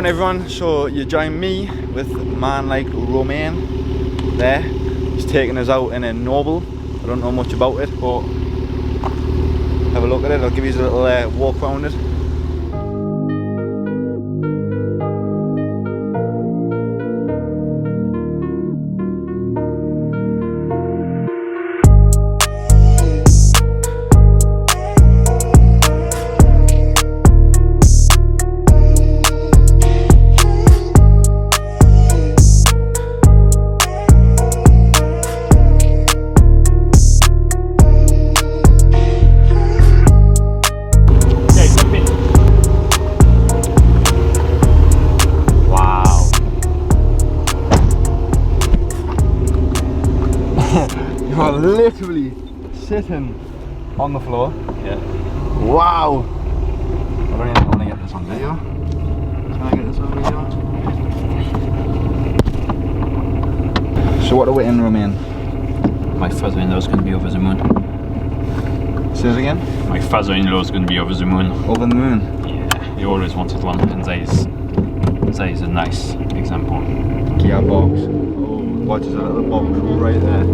morning everyone, so you join me with a man like Romain there. He's taking us out in a Noble. I don't know much about it, but have a look at it. I'll give you a little walk around it. You're literally sitting on the floor. Yeah. Wow! I don't even want to get this on video. Can I get this on video? So what are we in, Romain? My father-in-law's gonna be over the moon. Say it again? My father-in-law's gonna be over the moon. Over the moon? Yeah. He always wanted one, and that is a nice example. Gearbox. Oh, watch that little box right there.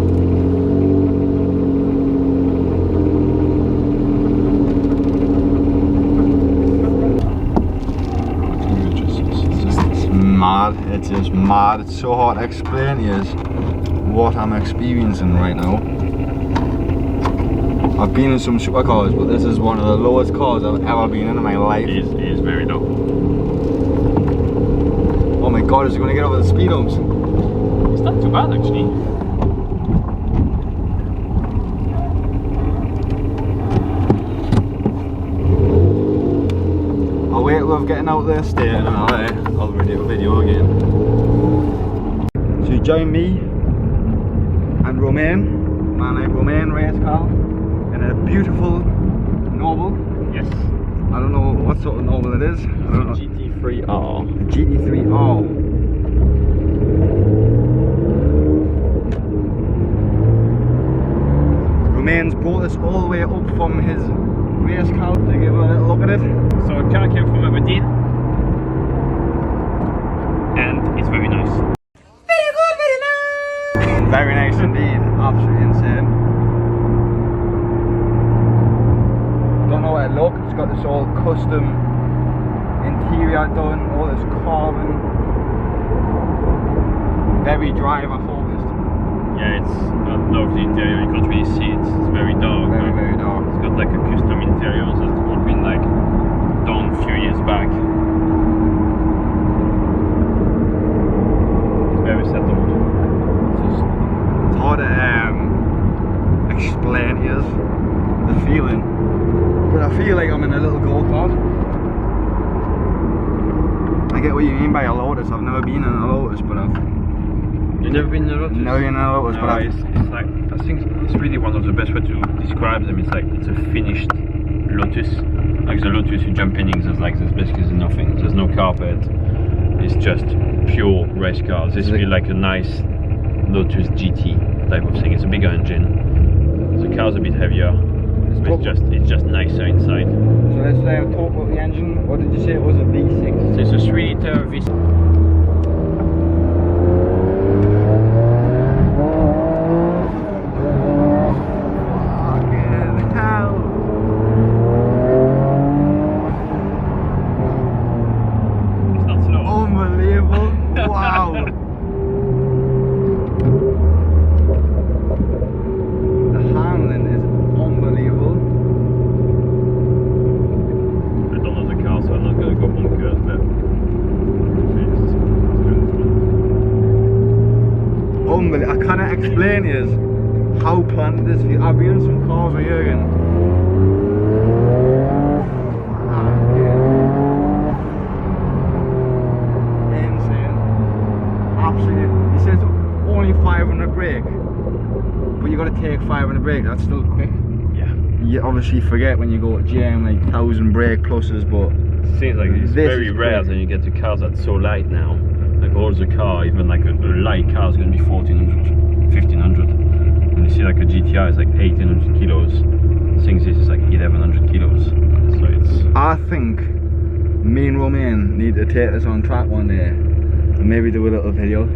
It's just mad. It's so hard to explain to you what I'm experiencing right now. I've been in some supercars, but this is one of the lowest cars I've ever been in my life. It is very low. Oh my god, is it going to get over the speed humps? It's not too bad actually. I'll wait till we're getting out there, stay and I'll redo a video again. So you join me and Romain, man like Romain race car, in a beautiful Noble. Yes. I don't know what sort of Noble it is. I don't know. GT3R. GT3R. Romain's brought us all the way up from his race car to give a little look at it. So a car came from Aberdeen, and it's very nice. Very good, very nice! Very nice indeed, absolutely insane. Don't know where to look, it's got this all custom interior done, all this carbon. Very driver focused. Yeah, it's I love the interior. You can't really see it. It's very dark. Very, very dark. It's got like a custom interior that's all been like done a few years back. It's very settled. It's hard to explain to you the feeling, but I feel like I'm in a little go-kart. I get what you mean by a Lotus. I've never been in a Lotus, but You've never been in a Lotus? Never been in a Lotus, no, but it's like, I think it's really one of the best ways to describe them. It's like, it's a finished Lotus. Like the Lotus you jump in, there's basically nothing. There's no carpet. It's just pure race cars. This feels like a nice Lotus GT type of thing. It's a bigger engine. The car's a bit heavier. But it's just nicer inside. So let's talk about the engine. What did you say it was, a V6? So it's a 3-litre V6. I cannot explain is how planned this is. I've been in some cars with Jürgen. Insane. Absolutely. He says only 500 brake, but you got to take 500 brake. That's still quick. Yeah. You obviously forget when you go to GM like 1000 brake pluses, but it seems like it's very rare that you get the cars that's so light now. Like all the car, even like a light car is going to be 1400, 1500. And you see like a GTI is like 1800 kilos. I think this is like 1100 kilos. So it's... I think me and Romain need to take this on track one day and maybe do a little video.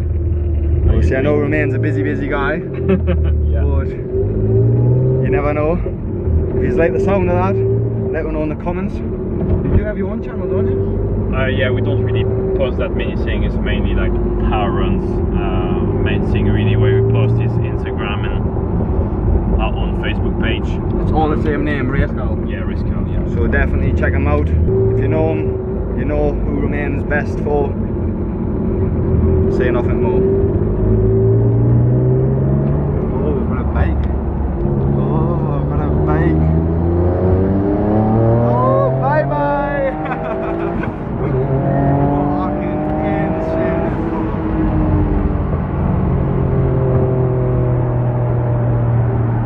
Obviously I know Romain's a busy guy, Yeah. but you never know. If you like the sound of that, let me know in the comments. You do have your own channel, don't you? Yeah, we don't really post that many things. It's mainly like power runs. Main thing really where we post is Instagram and our own Facebook page. It's all the same name, Race Cal. Yeah, Race Cal, yeah. So definitely check him out. If you know him, you know who Romain's best for. Say nothing more. Oh, we've got a bike. Oh, I've got a bike. Oh, bye bye. Fucking insane.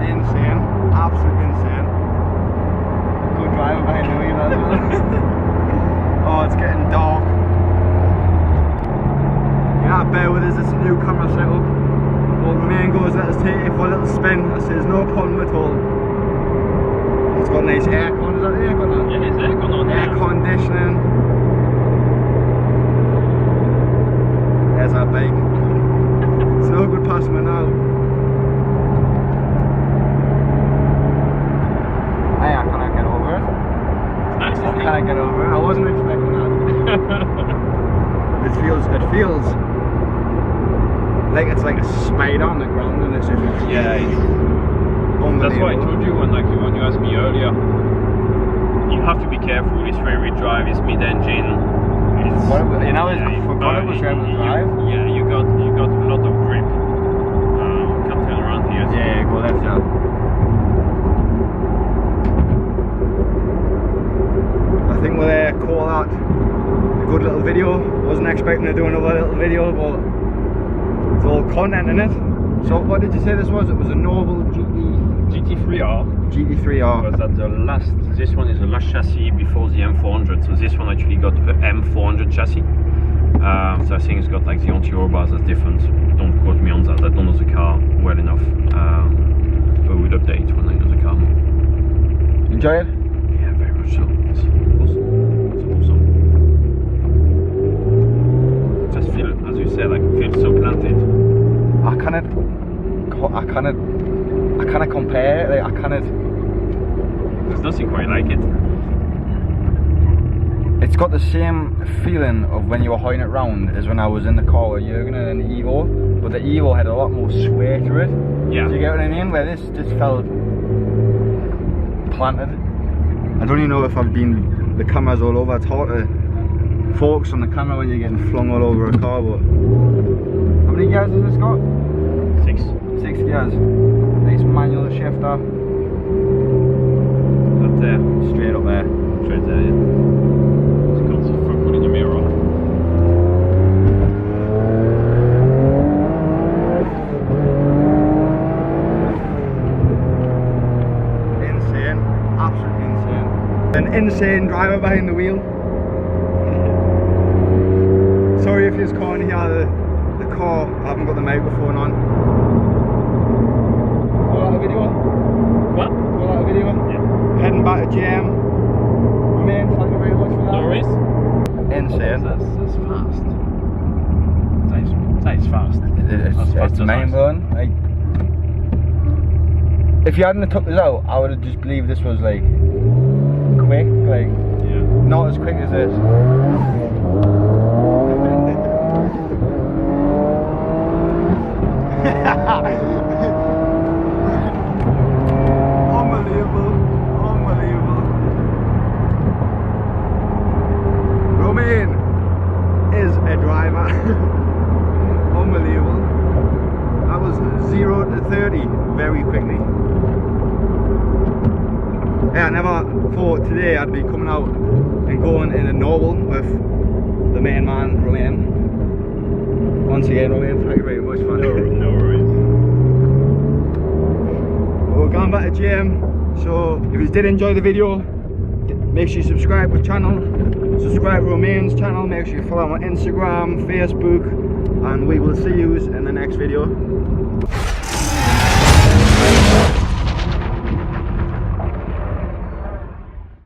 Insane. Absolutely insane. Good driver behind the wheel as well. Oh, it's getting dark. Yeah, bear with us, it's a new camera setup. Well, Romain goes, let us take it for a little spin. I says, no problem at all. It's got nice aircon, is that aircon on? Yeah, it's aircon on. Air conditioning. There's our bike. It's no good passing me now. Hey, I can't get over it. Nice. I can't get over it. I wasn't expecting that. It feels like it's like a spider on the ground, and it's just Yeah, unbelievable. that's why I told you when you asked me earlier. You have to be careful. It's rear-wheel drive. It's mid-engine. It's You know, it's forgot it was rear-wheel drive. Yeah, you got a lot of grip. Can turn around here. Yeah, go left, yeah. I think we'll call that a good little video. Wasn't expecting to do another little video, but it's all content in it. So what did you say this was? It was a Noble GT3R. GT3R. Was that the last? This one is the last chassis before the M400. So this one actually got the M400 chassis. So I think it's got like the anti-roll bars that's different. Don't quote me on that. I don't know the car well enough. But we'll update when I know the car more. Enjoy it? Yeah, very much so. It's awesome. It's awesome. Just feel, as you said, like feel so planted. I cannot compare it. Like, I cannot. There's nothing quite like it. It's got the same feeling of when you were hoying it round as when I was in the car with Jürgen and the Evo, but the Evo had a lot more sway to it. Yeah. Do you get what I mean? Where this just felt planted. I don't even know if the camera's all over. It's hard to focus on the camera when you're getting flung all over a car, but how many gears has this got? 6. 6 gears. Nice manual shifter. Up there. Straight up there. Straight there, yeah. It's got some for putting your mirror on. Insane. Absolutely insane. An insane driver behind the wheel. Sorry if you can't hear the car. I haven't got the microphone on. Call that a video? What? Call that a video? Yeah. Heading back to GM. Romain, thank you very much for that. No worries. Insane. That's fast. That is fast. It's mind blowing. Like, if you hadn't took this out, I would have just believed this was like quick, like Yeah. not as quick as this. Unbelievable. Romain is a driver. Unbelievable. That was 0 to 30 very quickly. Yeah, I never thought today I'd be coming out and going in a Noble with the main man, Romain. Once again, Romain, thank you very much for No worries. We're going back to GM, so if you did enjoy the video, make sure you subscribe to the channel, subscribe to Romain's channel, make sure you follow him on Instagram, Facebook, and we will see you in the next video.